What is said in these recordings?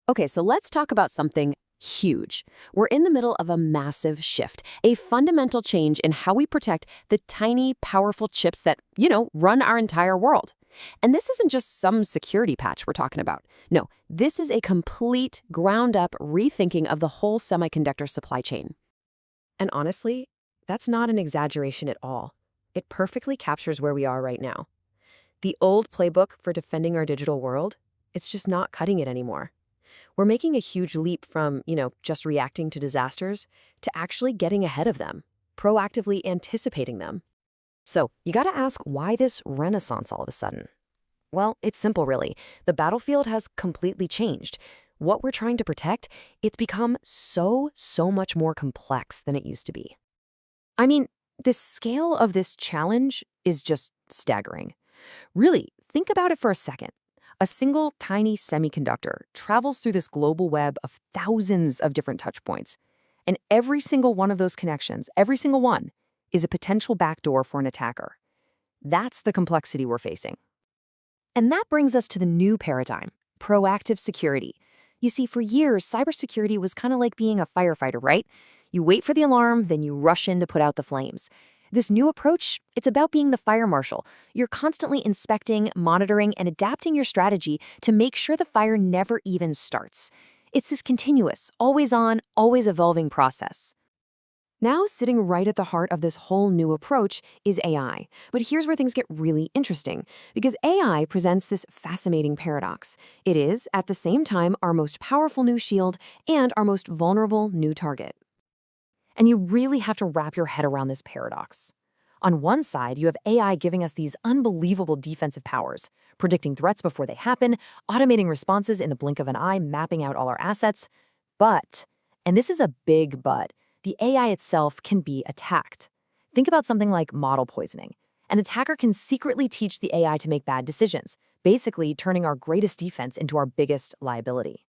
Okay, so let's talk about something huge. We're in the middle of a massive shift, a fundamental change in how we protect the tiny, powerful chips that, run our entire world. And this isn't just some security patch we're talking about. No, this is a complete, ground-up rethinking of the whole semiconductor supply chain. And honestly, that's not an exaggeration at all. It perfectly captures where we are right now. The old playbook for defending our digital world, it's just not cutting it anymore. We're making a huge leap from, just reacting to disasters to actually getting ahead of them, proactively anticipating them. So you got to ask, why this renaissance all of a sudden? Well, it's simple, really. The battlefield has completely changed. What we're trying to protect, it's become so much more complex than it used to be. I mean, the scale of this challenge is just staggering. Really, think about it for a second. A single tiny semiconductor travels through this global web of thousands of different touch points. And every single one of those connections, every single one, is a potential backdoor for an attacker. That's the complexity we're facing. And that brings us to the new paradigm, proactive security. You see, for years, cybersecurity was kind of like being a firefighter, right? You wait for the alarm, then you rush in to put out the flames. This new approach, it's about being the fire marshal. You're constantly inspecting, monitoring, and adapting your strategy to make sure the fire never even starts. It's this continuous, always on, always evolving process. Now, sitting right at the heart of this whole new approach is AI. But here's where things get really interesting, because AI presents this fascinating paradox. It is, at the same time, our most powerful new shield and our most vulnerable new target. And you really have to wrap your head around this paradox. On one side, you have AI giving us these unbelievable defensive powers, predicting threats before they happen, automating responses in the blink of an eye, mapping out all our assets. But, and this is a big but, the AI itself can be attacked. Think about something like model poisoning. An attacker can secretly teach the AI to make bad decisions, basically turning our greatest defense into our biggest liability.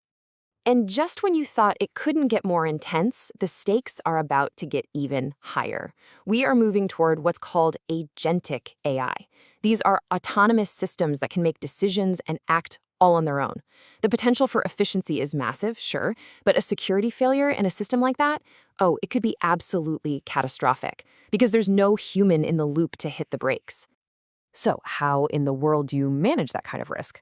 And just when you thought it couldn't get more intense, the stakes are about to get even higher. We are moving toward what's called agentic AI. These are autonomous systems that can make decisions and act all on their own. The potential for efficiency is massive, sure, but a security failure in a system like that, it could be absolutely catastrophic, because there's no human in the loop to hit the brakes. So how in the world do you manage that kind of risk?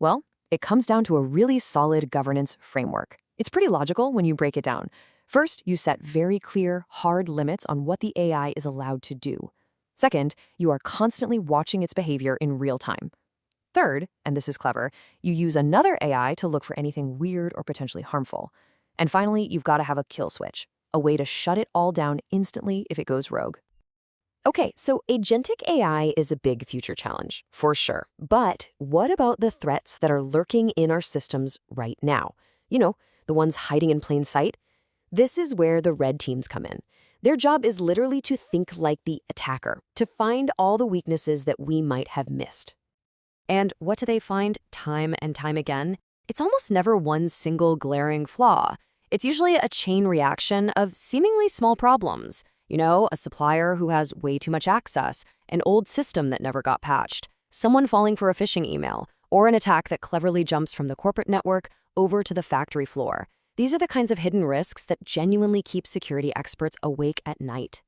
Well, it comes down to a really solid governance framework. It's pretty logical when you break it down. First, you set very clear, hard limits on what the AI is allowed to do. Second, you are constantly watching its behavior in real time. Third, and this is clever, you use another AI to look for anything weird or potentially harmful. And finally, you've got to have a kill switch, a way to shut it all down instantly if it goes rogue. Okay, so agentic AI is a big future challenge, for sure. But what about the threats that are lurking in our systems right now? The ones hiding in plain sight? This is where the red teams come in. Their job is literally to think like the attacker, to find all the weaknesses that we might have missed. And what do they find time and time again? It's almost never one single glaring flaw. It's usually a chain reaction of seemingly small problems. A supplier who has way too much access, an old system that never got patched, someone falling for a phishing email, or an attack that cleverly jumps from the corporate network over to the factory floor. These are the kinds of hidden risks that genuinely keep security experts awake at night.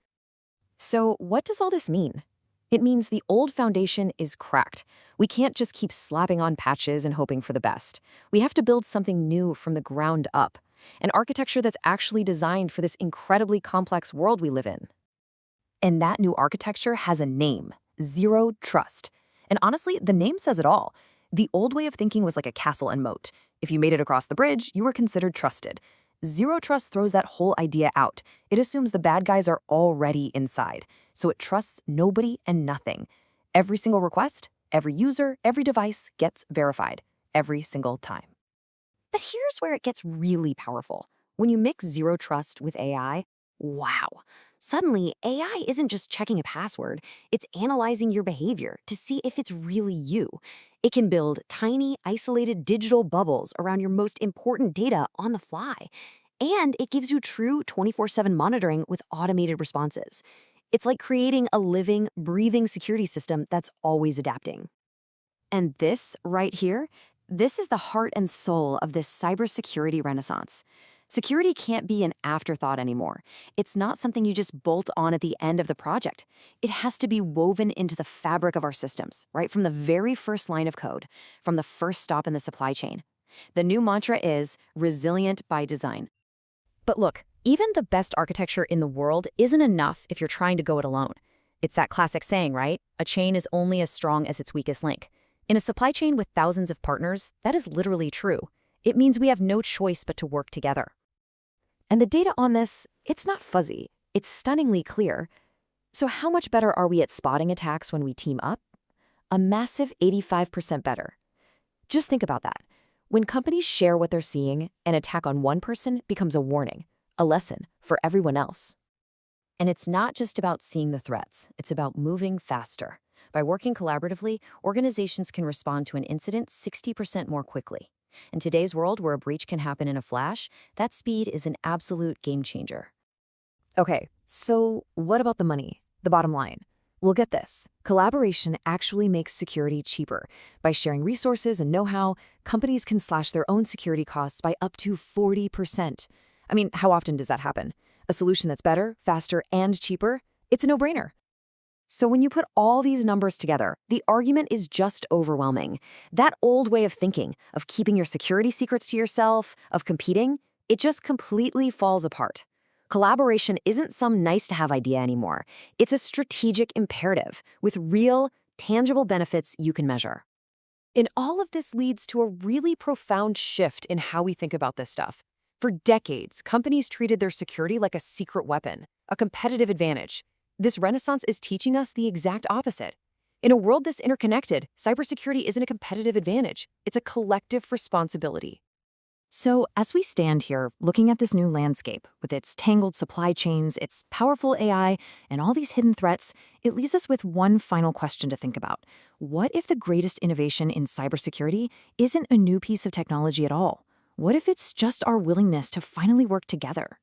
So what does all this mean? It means the old foundation is cracked. We can't just keep slapping on patches and hoping for the best. We have to build something new from the ground up. An architecture that's actually designed for this incredibly complex world we live in. And that new architecture has a name, Zero Trust. And honestly, the name says it all. The old way of thinking was like a castle and moat. If you made it across the bridge, you were considered trusted. Zero Trust throws that whole idea out. It assumes the bad guys are already inside, so it trusts nobody and nothing. Every single request, every user, every device gets verified, every single time. But here's where it gets really powerful. When you mix Zero Trust with AI, wow. Suddenly, AI isn't just checking a password, it's analyzing your behavior to see if it's really you. It can build tiny, isolated digital bubbles around your most important data on the fly. And it gives you true 24/7 monitoring with automated responses. It's like creating a living, breathing security system that's always adapting. And this right here, This is the heart and soul of this cybersecurity renaissance. Security can't be an afterthought anymore. It's not something you just bolt on at the end of the project. It has to be woven into the fabric of our systems, right from the very first line of code, from the first stop in the supply chain. The new mantra is resilient by design. But look, even the best architecture in the world isn't enough if you're trying to go it alone. It's that classic saying, right? A chain is only as strong as its weakest link. In a supply chain with thousands of partners, that is literally true. It means we have no choice but to work together. And the data on this, it's not fuzzy. It's stunningly clear. So how much better are we at spotting attacks when we team up? A massive 85% better. Just think about that. When companies share what they're seeing, an attack on one person becomes a warning, a lesson for everyone else. And it's not just about seeing the threats, it's about moving faster. By working collaboratively, organizations can respond to an incident 60% more quickly. In today's world where a breach can happen in a flash, that speed is an absolute game changer. Okay, so what about the money, the bottom line? Well, get this. Collaboration actually makes security cheaper. By sharing resources and know-how, companies can slash their own security costs by up to 40%. I mean, how often does that happen? A solution that's better, faster, and cheaper? It's a no-brainer. So when you put all these numbers together, the argument is just overwhelming. That old way of thinking, of keeping your security secrets to yourself, of competing, it just completely falls apart. Collaboration isn't some nice-to-have idea anymore. It's a strategic imperative with real, tangible benefits you can measure. And all of this leads to a really profound shift in how we think about this stuff. For decades, companies treated their security like a secret weapon, a competitive advantage. This renaissance is teaching us the exact opposite. In a world this interconnected, cybersecurity isn't a competitive advantage. It's a collective responsibility. So as we stand here looking at this new landscape with its tangled supply chains, its powerful AI, and all these hidden threats, it leaves us with one final question to think about. What if the greatest innovation in cybersecurity isn't a new piece of technology at all? What if it's just our willingness to finally work together?